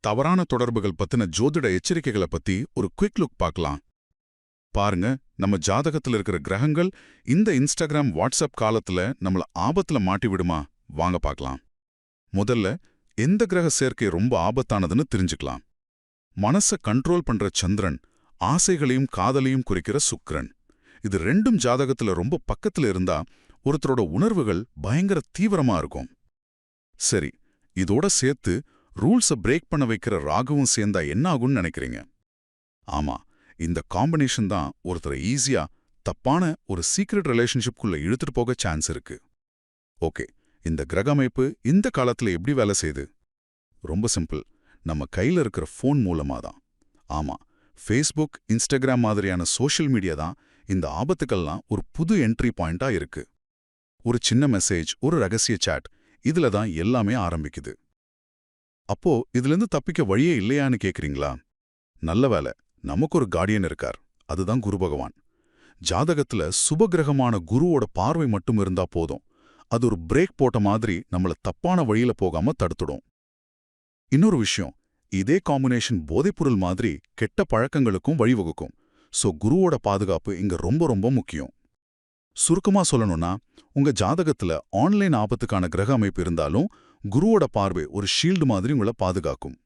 தவறான தொடர்புகள் பத்தின ஜோதிட எச்சரிக்கைகளை பத்தி ஒரு குவிக் லுக் பார்க்கலாம். பாருங்க, நம்ம ஜாதகத்துல இருக்கிற கிரகங்கள் இந்த இன்ஸ்டாகிராம் வாட்ஸ்அப் காலத்துல நம்மள ஆபத்துல மாட்டி விடுமா? வாங்க பார்க்கலாம். முதல்ல, எந்த கிரக சேர்க்கை ரொம்ப ஆபத்தானதுன்னு தெரிஞ்சுக்கலாம். மனச கண்ட்ரோல் பண்ற சந்திரன், ஆசைகளையும் காதலையும் குறிக்கிற சுக்கிரன். இது ரெண்டும் ஜாதகத்துல ரொம்ப பக்கத்துல இருந்தா ஒருத்தரோட உணர்வுகள் பயங்கர தீவிரமா இருக்கும். சரி, இதோட சேர்த்து ரூல்ஸை பிரேக் பண்ண வைக்கிற ராகுவும் சேர்ந்தா என்ன ஆகும்னு நினைக்கிறீங்க? ஆமா, இந்த காம்பினேஷன் தான் ஒருத்தரை ஈஸியா தப்பான ஒரு சீக்ரெட் ரிலேஷன்ஷிப்குள்ள இழுத்துட்டு போக சான்ஸ் இருக்கு. ஓகே, இந்த கிரக அமைப்பு இந்த காலத்துல எப்படி வேலை செய்யுது? ரொம்ப சிம்பிள். நம்ம கையில இருக்கிற ஃபோன் மூலமா தான். ஆமா, ஃபேஸ்புக், இன்ஸ்டாகிராம் மாதிரியான சோஷியல் மீடியா தான் இந்த ஆபத்துக்கெல்லாம் ஒரு புது என்ட்ரி பாயிண்டா இருக்கு. ஒரு சின்ன மெசேஜ், ஒரு ரகசிய சாட், இதுல தான் எல்லாமே ஆரம்பிக்குது. அப்போ இதிலிருந்து தப்பிக்க வழியே இல்லையான்னு கேக்குறீங்களா? நல்ல வேலை, நமக்கு ஒரு கார்டியன் இருக்கார். அதுதான் குரு பகவான். ஜாதகத்துல சுபகிரகமான குருவோட பார்வை மட்டும் இருந்தா போதும். அது ஒரு பிரேக் போட்ட மாதிரி நம்மள தப்பான வழியில போகாம தடுத்துடும். இன்னொரு விஷயம், இதே காம்பினேஷன் போதைப்பொருள் மாதிரி கெட்ட பழக்கங்களுக்கும் வழிவகுக்கும். சோ குருவோட பாதுகாப்பு இங்க ரொம்ப ரொம்ப முக்கியம். சுருக்கமா சொல்லணும்னா, உங்க ஜாதகத்துல ஆன்லைன் ஆபத்துக்கான கிரக அமைப்பு இருந்தாலும் குருவோட பார்வை ஒரு ஷீல்டு மாதிரி உங்களை பாதுகாக்கும்.